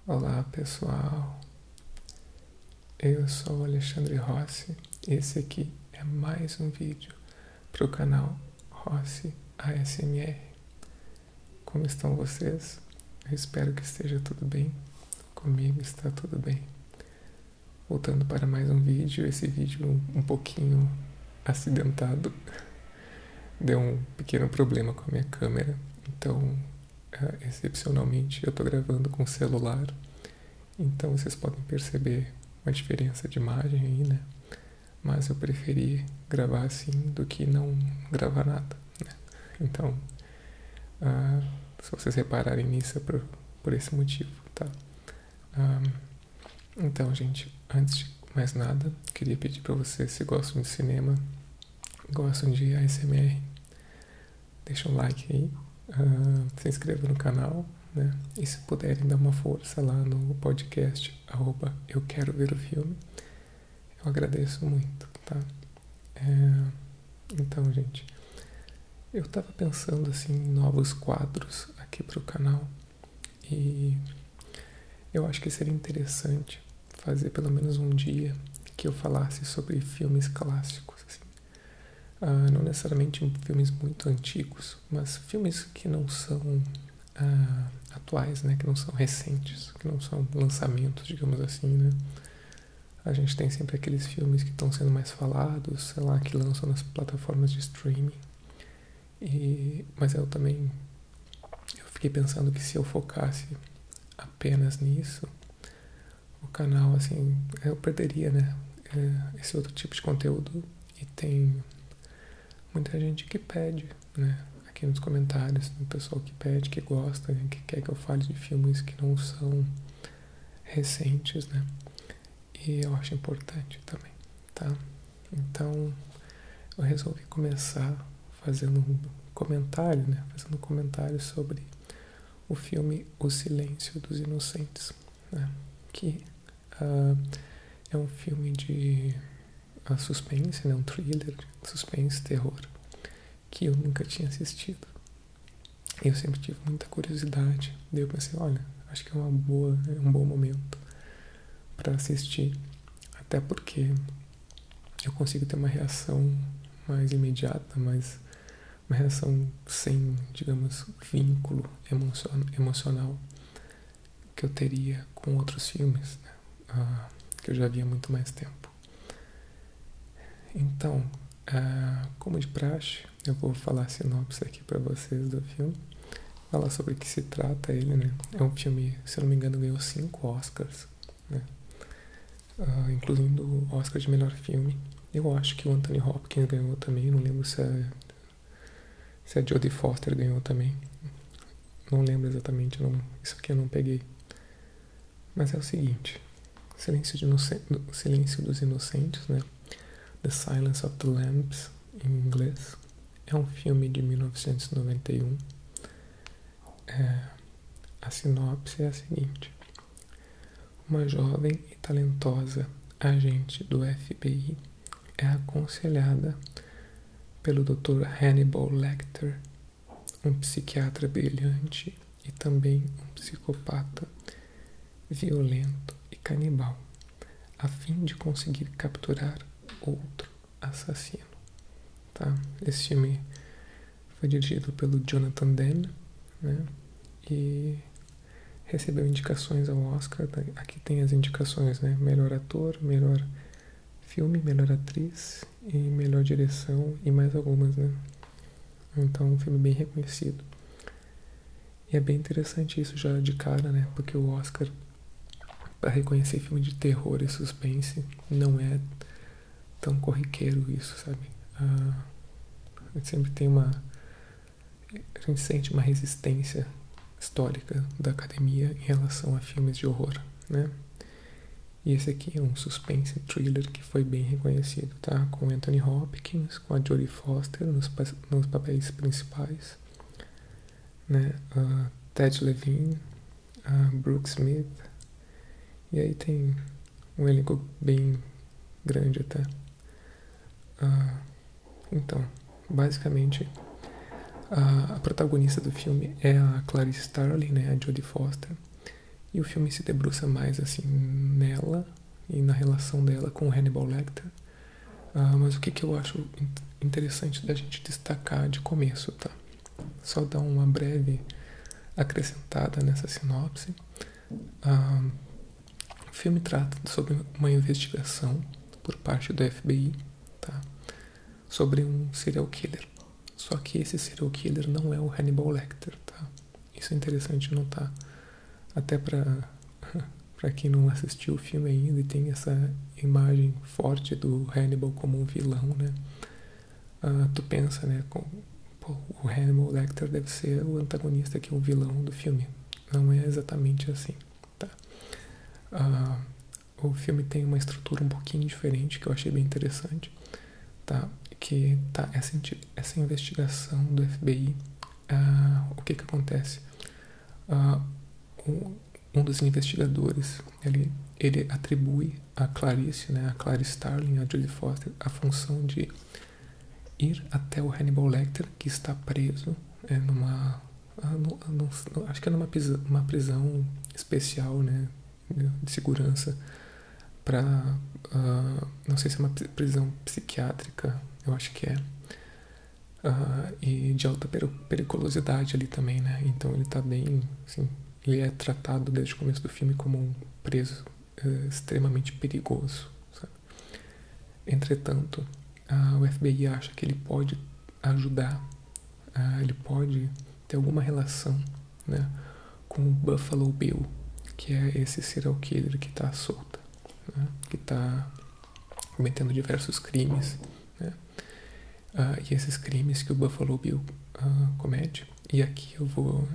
Olá pessoal, eu sou o Alexandre Rossi. Esse aqui é mais um vídeo para o canal Rossi ASMR. Como estão vocês? Eu espero que esteja tudo bem. Comigo está tudo bem. Voltando para mais um vídeo, esse vídeo um pouquinho acidentado. Deu um pequeno problema com a minha câmera, então excepcionalmente eu estou gravando com o celular. Então vocês podem perceber uma diferença de imagem aí, né? Mas eu preferi gravar assim do que não gravar nada, né? Então, se vocês repararem nisso é por esse motivo, tá? Então, gente, antes de mais nada, queria pedir pra vocês, se gostam de cinema, gostam de ASMR, deixa um like aí, se inscreva no canal, né? E se puderem dar uma força lá no podcast @eu quero ver o filme, eu agradeço muito, tá? Então, gente, eu tava pensando assim em novos quadros aqui pro canal e eu acho que seria interessante fazer pelo menos um dia que eu falasse sobre filmes clássicos, assim. Não necessariamente filmes muito antigos, mas filmes que não são atuais, né? Que não são recentes, que não são lançamentos, digamos assim, né? A gente tem sempre aqueles filmes que estão sendo mais falados, sei lá, que lançam nas plataformas de streaming. Mas eu fiquei pensando que se eu focasse apenas nisso, o canal, assim, eu perderia, né? Esse outro tipo de conteúdo. E tem muita gente que pede, né? Aqui nos comentários, tem pessoal que pede, que gosta, né? Que quer que eu fale de filmes que não são recentes, né? E eu acho importante também, tá? Então, eu resolvi começar fazendo um comentário, né? Fazendo um comentário sobre o filme O Silêncio dos Inocentes, né? Que é um filme de suspense, né? Um thriller, suspense, terror, que eu nunca tinha assistido. E eu sempre tive muita curiosidade. Daí eu pensei, olha, acho que é um bom momento para assistir, até porque eu consigo ter uma reação mais imediata, uma reação sem, digamos, vínculo emocional que eu teria com outros filmes, né? Que eu já vi há muito mais tempo. Então, como de praxe, eu vou falar a sinopse aqui para vocês do filme, falar sobre o que se trata ele, né? É um filme, se eu não me engano, ganhou 5 Oscars, né? Incluindo o Oscar de melhor filme. Eu acho que o Anthony Hopkins ganhou também, não lembro se a Jodie Foster ganhou também. Não lembro exatamente, isso aqui eu não peguei. Mas é o seguinte, Silêncio dos Inocentes, né? The Silence of the Lambs, em inglês. É um filme de 1991. A sinopse é a seguinte: uma jovem e talentosa agente do FBI é aconselhada pelo Dr. Hannibal Lecter, um psiquiatra brilhante e também um psicopata violento e canibal, a fim de conseguir capturar outro assassino. Tá? Esse filme foi dirigido pelo Jonathan Demme, né? E recebeu indicações ao Oscar. Aqui tem as indicações, né? Melhor ator, melhor filme, melhor atriz e melhor direção e mais algumas, né? Então, um filme bem reconhecido. E é bem interessante isso já de cara, né? Porque o Oscar, para reconhecer filme de terror e suspense, não é tão corriqueiro isso, sabe? A gente sempre tem a gente sente uma resistência histórica da academia em relação a filmes de horror, né? E esse aqui é um suspense thriller que foi bem reconhecido, tá? Com Anthony Hopkins, com a Jodie Foster nos papéis principais, né? Ted Levine, Brooke Smith, e aí tem um elenco bem grande até. Então, basicamente, a protagonista do filme é a Clarice Starling, né? A Jodie Foster. E o filme se debruça mais assim nela e na relação dela com o Hannibal Lecter. Mas o que eu acho interessante da gente destacar de começo, tá? Só dar uma breve acrescentada nessa sinopse. O filme trata sobre uma investigação por parte do FBI, tá? Sobre um serial killer. Só que esse serial killer não é o Hannibal Lecter, tá? Isso é interessante notar. Até pra quem não assistiu o filme ainda e tem essa imagem forte do Hannibal como um vilão, né? Tu pensa, né? O Hannibal Lecter deve ser o antagonista, que é o vilão do filme. Não é exatamente assim, tá? O filme tem uma estrutura um pouquinho diferente, que eu achei bem interessante, tá? Que tá essa investigação do FBI. O que acontece? Um dos investigadores, ele atribui a Clarice, né, a Clarice Starling, a Jodie Foster, a função de ir até o Hannibal Lecter, que está preso numa... acho que é numa prisão especial, né, de segurança, para... não sei se é uma prisão psiquiátrica, eu acho que é. E de alta periculosidade ali também, né? Então ele tá bem, assim, ele é tratado desde o começo do filme como um preso extremamente perigoso, sabe? Entretanto, o FBI acha que ele pode ajudar, ele pode ter alguma relação, né, com o Buffalo Bill, que é esse serial killer que tá solto, né, que tá cometendo diversos crimes, né? E esses crimes que o Buffalo Bill comete. E aqui eu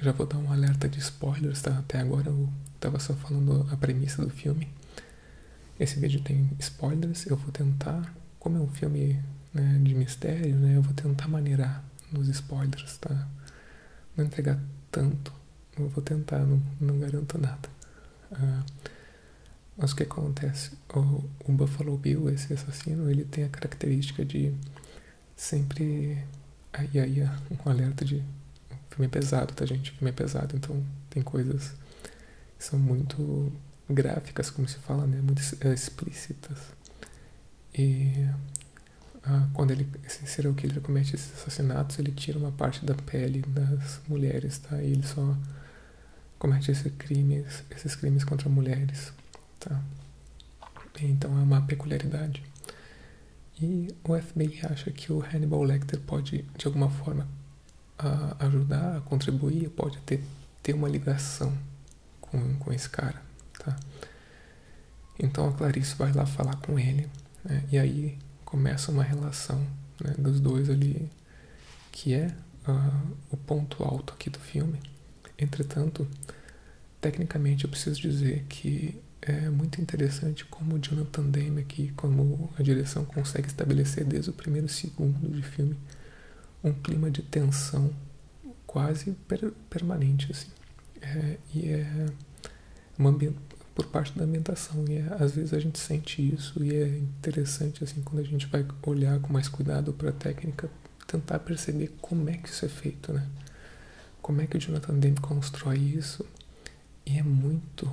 já vou dar um alerta de spoilers, tá? Até agora eu tava só falando a premissa do filme. Esse vídeo tem spoilers, eu vou tentar, como é um filme, né, de mistério, né, eu vou tentar maneirar nos spoilers, tá? Não entregar tanto, eu vou tentar, não garanto nada. Mas o que acontece? O Buffalo Bill, esse assassino, ele tem a característica de sempre... Aí, um alerta de... O filme é pesado, tá, gente? O filme é pesado, então tem coisas que são muito gráficas, como se fala, né? Muito explícitas. E quando esse serial killer comete esses assassinatos, ele tira uma parte da pele das mulheres, tá? E ele só comete esses crimes contra mulheres, tá? Então é uma peculiaridade. E o FBI acha que o Hannibal Lecter pode, de alguma forma, ajudar, contribuir, pode ter uma ligação com esse cara, tá? Então a Clarice vai lá falar com ele, né? E aí começa uma relação, né, dos dois ali, que é o ponto alto aqui do filme. Entretanto, tecnicamente eu preciso dizer que é muito interessante como o Jonathan Demme aqui, como a direção consegue estabelecer desde o primeiro segundo de filme um clima de tensão quase permanente, assim. E é por parte da ambientação, e às vezes a gente sente isso, e é interessante, assim, quando a gente vai olhar com mais cuidado para a técnica, tentar perceber como é que isso é feito, né? Como é que o Jonathan Demme constrói isso. E é muito...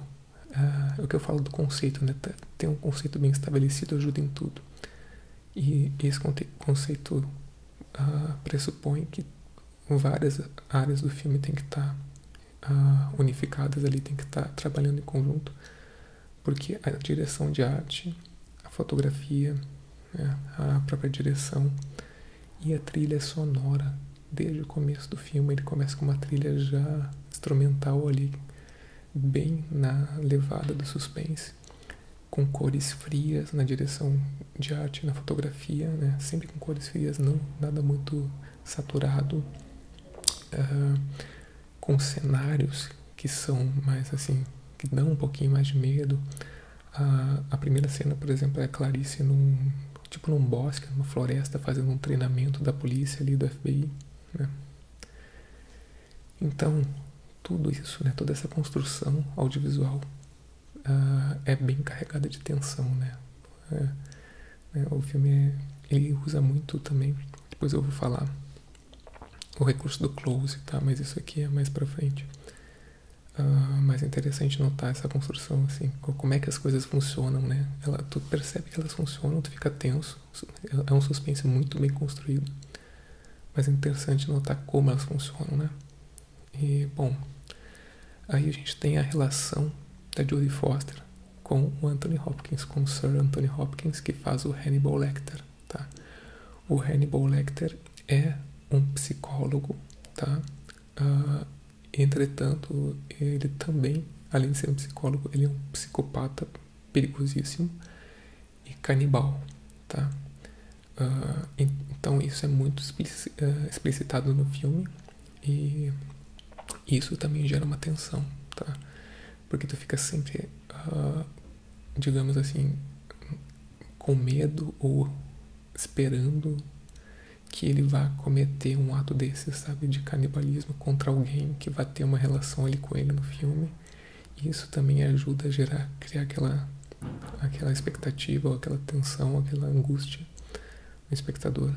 o que eu falo do conceito, né? Ter um conceito bem estabelecido ajuda em tudo. E esse conceito pressupõe que várias áreas do filme tem que estar unificadas ali, tem que estar trabalhando em conjunto, porque a direção de arte, a fotografia, né, a própria direção e a trilha sonora, desde o começo do filme, ele começa com uma trilha já instrumental ali, bem na levada do suspense, com cores frias na direção de arte, na fotografia, né? Sempre com cores frias, não nada muito saturado, com cenários que são mais assim, que dão um pouquinho mais de medo. A primeira cena, por exemplo, é a Clarice num bosque, numa floresta, fazendo um treinamento da polícia ali, do FBI, né? Então, tudo isso, né, toda essa construção audiovisual é bem carregada de tensão, né? O filme ele usa muito também, depois eu vou falar, o recurso do close, tá? Mas isso aqui é mais pra frente. Mas é interessante notar essa construção, assim, como é que as coisas funcionam, né? Tu percebe que elas funcionam, tu fica tenso, é um suspense muito bem construído, mas é interessante notar como elas funcionam, né? E, bom, aí a gente tem a relação da Jodie Foster com o Anthony Hopkins, com o Sir Anthony Hopkins, que faz o Hannibal Lecter, tá? O Hannibal Lecter é um psicólogo, tá? Entretanto, ele também, além de ser um psicólogo, ele é um psicopata perigosíssimo e canibal, tá? Então isso é muito explicitado no filme e isso também gera uma tensão, tá? Porque tu fica sempre, digamos assim, com medo ou esperando que ele vá cometer um ato desse, sabe, de canibalismo contra alguém que vai ter uma relação ali com ele no filme. E isso também ajuda a criar aquela expectativa, ou aquela tensão, aquela angústia no espectador.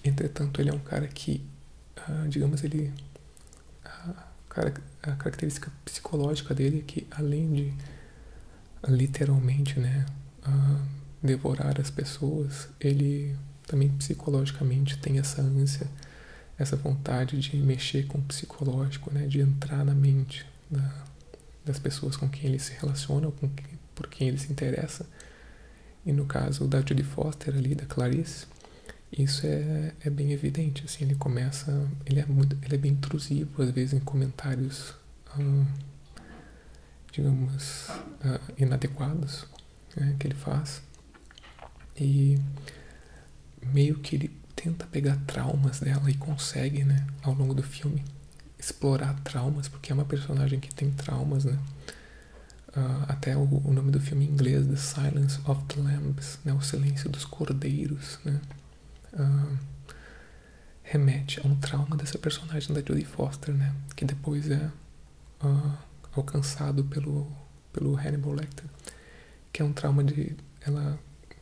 Entretanto, ele é um cara que, digamos, a característica psicológica dele é que, além de literalmente, né, devorar as pessoas, ele também psicologicamente tem essa ânsia, essa vontade de mexer com o psicológico, né, de entrar na mente das pessoas com quem ele se relaciona, ou por quem ele se interessa. E no caso da Jodie Foster ali, da Clarice, isso é bem evidente, assim, ele é bem intrusivo, às vezes, em comentários, digamos, inadequados, né, que ele faz. E meio que ele tenta pegar traumas dela e consegue, né, ao longo do filme, explorar traumas, porque é uma personagem que tem traumas, né? Até o nome do filme em inglês, The Silence of the Lambs, né, o silêncio dos cordeiros, né, remete a um trauma dessa personagem da Jodie Foster, né, que depois é alcançado pelo Hannibal Lecter, que é um trauma de ela,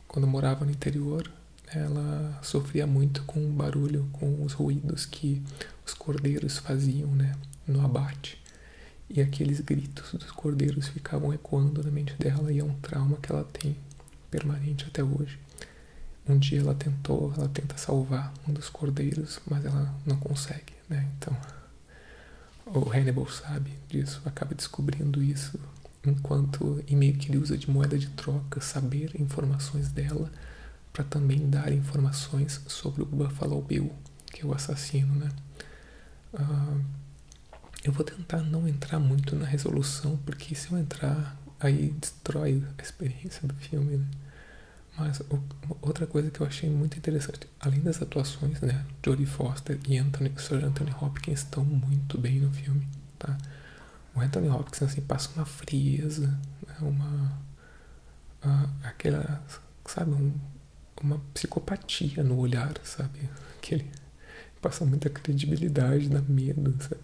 quando morava no interior, ela sofria muito com o barulho, com os ruídos que os cordeiros faziam, né, no abate. E aqueles gritos dos cordeiros ficavam ecoando na mente dela, e é um trauma que ela tem permanente até hoje. Um dia ela tenta salvar um dos cordeiros, mas ela não consegue, né? Então, o Hannibal sabe disso, acaba descobrindo isso, e meio que ele usa de moeda de troca saber informações dela para também dar informações sobre o Buffalo Bill, que é o assassino, né? Eu vou tentar não entrar muito na resolução, porque se eu entrar, aí destrói a experiência do filme, né? Mas outra coisa que eu achei muito interessante, além das atuações, né, Jodie Foster e Sir Anthony Hopkins estão muito bem no filme, tá? O Anthony Hopkins, assim, passa uma frieza, né, aquela, sabe, uma psicopatia no olhar, sabe? Que ele passa muita credibilidade, dá medo, sabe?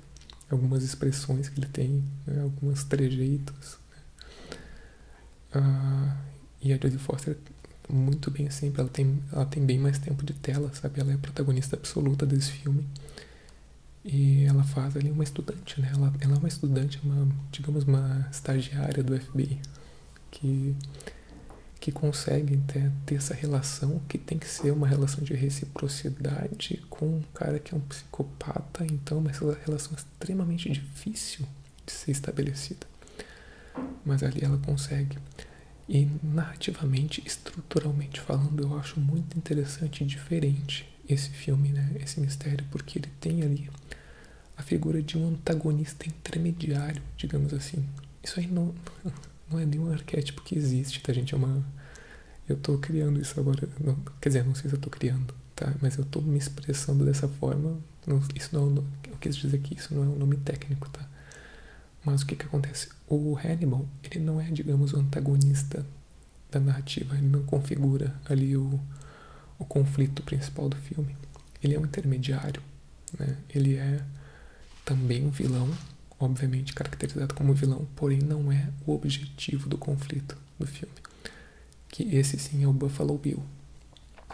Algumas expressões que ele tem, né? Alguns trejeitos, né? E a Jodie Foster, muito bem sempre, ela tem bem mais tempo de tela, sabe? Ela é a protagonista absoluta desse filme. E ela faz ali uma estudante, né? Ela é uma estudante, digamos, uma estagiária do FBI, que consegue ter essa relação, que tem que ser uma relação de reciprocidade com um cara que é um psicopata. Então, essa relação é extremamente difícil de ser estabelecida, mas ali ela consegue. E narrativamente, estruturalmente falando, eu acho muito interessante e diferente esse filme, né? Esse mistério, porque ele tem ali a figura de um antagonista intermediário, digamos assim. Isso aí não é nenhum arquétipo que existe, tá, gente? Eu tô criando isso agora. Quer dizer, não sei se eu tô criando, tá? Mas eu tô me expressando dessa forma. Eu quis dizer que isso não é um nome técnico, tá? Mas o que acontece? O Hannibal, ele não é, digamos, o antagonista da narrativa. Ele não configura ali o conflito principal do filme. Ele é um intermediário, né? Ele é também um vilão, obviamente caracterizado como vilão, porém não é o objetivo do conflito do filme, que esse sim é o Buffalo Bill.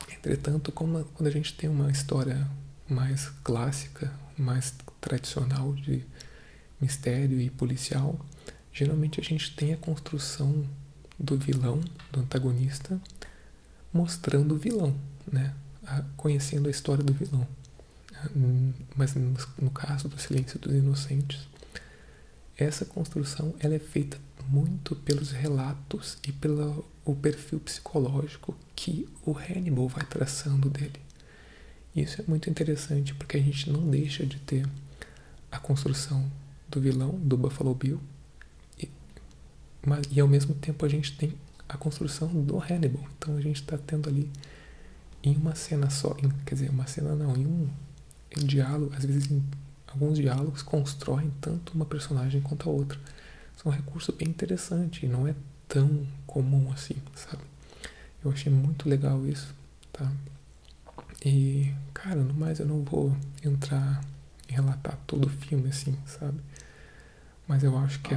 Entretanto, quando a gente tem uma história mais clássica, mais tradicional de mistério e policial, geralmente a gente tem a construção do vilão, do antagonista, mostrando o vilão, né? Conhecendo a história do vilão. Mas no caso do Silêncio dos Inocentes, essa construção ela é feita muito pelos relatos e pelo perfil psicológico que o Hannibal vai traçando dele. Isso é muito interessante porque a gente não deixa de ter a construção do vilão, do Buffalo Bill, e ao mesmo tempo a gente tem a construção do Hannibal. Então a gente está tendo ali em uma cena só, quer dizer, uma cena não, em um diálogo, às vezes em alguns diálogos constroem tanto uma personagem quanto a outra. Isso é um recurso bem interessante e não é tão comum assim, sabe? Eu achei muito legal isso, tá? E, cara, no mais eu não vou entrar em relatar todo o filme assim, sabe? Mas eu acho que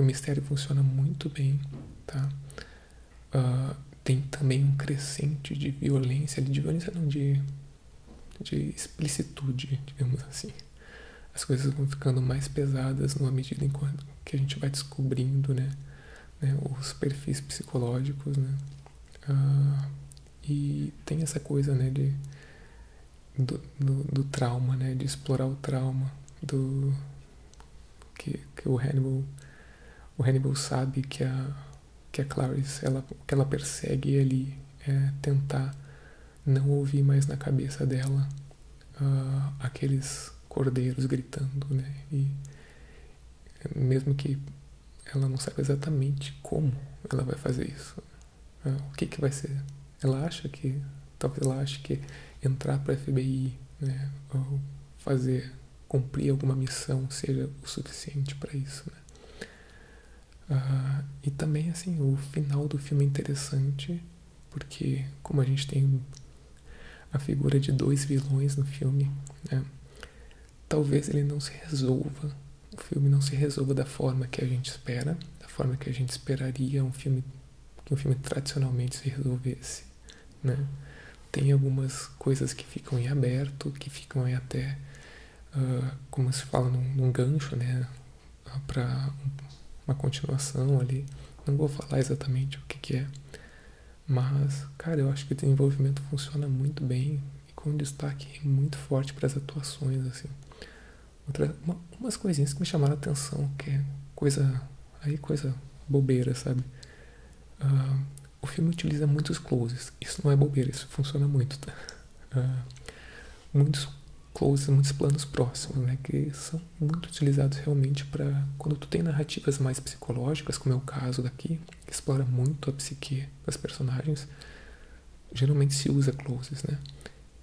o mistério funciona muito bem, tá? Tem também um crescente de violência não, de explicitude, digamos assim. As coisas vão ficando mais pesadas na medida em que a gente vai descobrindo, né, os perfis psicológicos, né? E tem essa coisa, né, do trauma, né, de explorar o trauma, que o Hannibal sabe que a Clarice, o que ela persegue ele é tentar não ouvir mais na cabeça dela aqueles cordeiros gritando, né? E mesmo que ela não saiba exatamente como ela vai fazer isso, o que vai ser. Talvez ela ache que entrar para a FBI, né, ou cumprir alguma missão seja o suficiente para isso, né? E também, assim, o final do filme é interessante, porque como a gente tem a figura de dois vilões no filme, né, talvez ele não se resolva, o filme não se resolva da forma que a gente espera, da forma que a gente esperaria que um filme tradicionalmente se resolvesse, né? Tem algumas coisas que ficam em aberto, que ficam aí até, como se fala, num gancho, né, para uma continuação ali. Não vou falar exatamente o que é, mas, cara, eu acho que o desenvolvimento funciona muito bem e com um destaque muito forte para as atuações, assim. Umas coisinhas que me chamaram a atenção, que é coisa bobeira, sabe? O filme utiliza muitos closes. Isso não é bobeira, isso funciona muito, tá? Muitos closes, muitos planos próximos, né? Que são muito utilizados realmente para quando tu tem narrativas mais psicológicas, como é o caso daqui, que explora muito a psique das personagens. Geralmente se usa closes, né?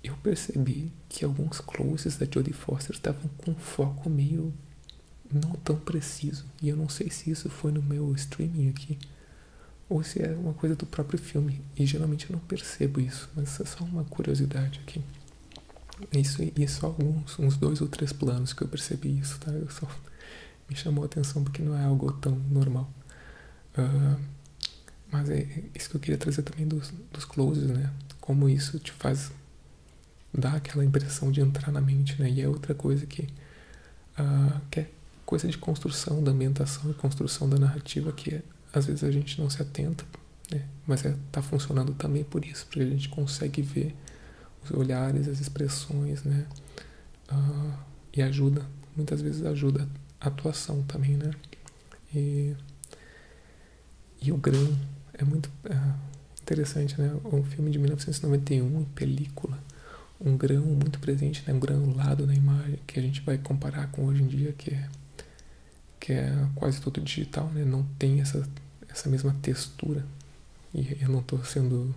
Eu percebi que alguns closes da Jodie Foster estavam com um foco meio não tão preciso. E eu não sei se isso foi no meu streaming aqui ou se é uma coisa do próprio filme. E geralmente eu não percebo isso, mas é só uma curiosidade aqui. E só uns 2 ou 3 planos que eu percebi isso, tá? Me chamou a atenção porque não é algo tão normal. Mas é isso que eu queria trazer também dos closes, né? Como isso te faz dar aquela impressão de entrar na mente, né? E é outra coisa que é coisa de construção da ambientação e construção da narrativa que às vezes a gente não se atenta, né? Mas tá funcionando também por isso, porque a gente consegue ver os olhares, as expressões, né? E muitas vezes ajuda a atuação também, né? E o Grão é muito interessante, né? Um filme de 1991 em película, um grão muito presente, né? Um granulado na imagem que a gente vai comparar com hoje em dia, que é quase todo digital, né? Não tem essa mesma textura. E eu não estou sendo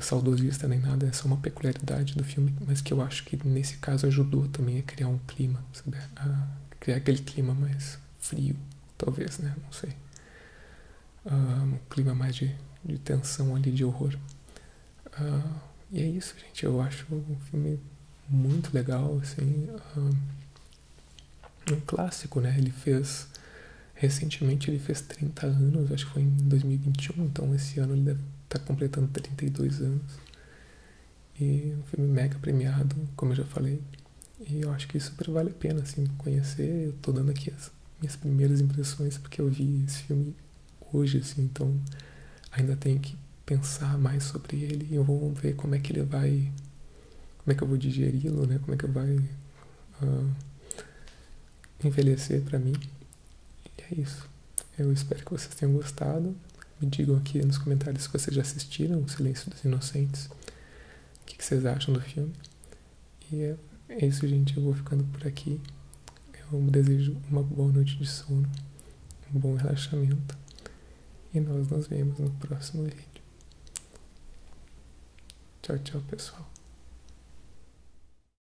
saudosista nem nada, é só uma peculiaridade do filme, mas que eu acho que nesse caso ajudou também a criar um clima, sabe? A criar aquele clima mais frio, talvez, né? Não sei. Um clima mais de tensão ali, de horror. E é isso, gente. Eu acho um filme muito legal, assim. Um clássico, né? Recentemente ele fez 30 anos, acho que foi em 2021, então esse ano ele deve estar completando 32 anos. E um filme mega premiado, como eu já falei. E eu acho que super vale a pena, assim, conhecer. Eu tô dando aqui as minhas primeiras impressões, porque eu vi esse filme hoje, assim, então ainda tenho que pensar mais sobre ele. E eu vou ver como é que ele vai, como é que eu vou digeri-lo, né? Como é que vai envelhecer pra mim. E é isso. Eu espero que vocês tenham gostado. Me digam aqui nos comentários se vocês já assistiram O Silêncio dos Inocentes. O que vocês acham do filme. E é isso, gente. Eu vou ficando por aqui. Eu desejo uma boa noite de sono, um bom relaxamento. E nós nos vemos no próximo vídeo. Tchau, tchau, pessoal.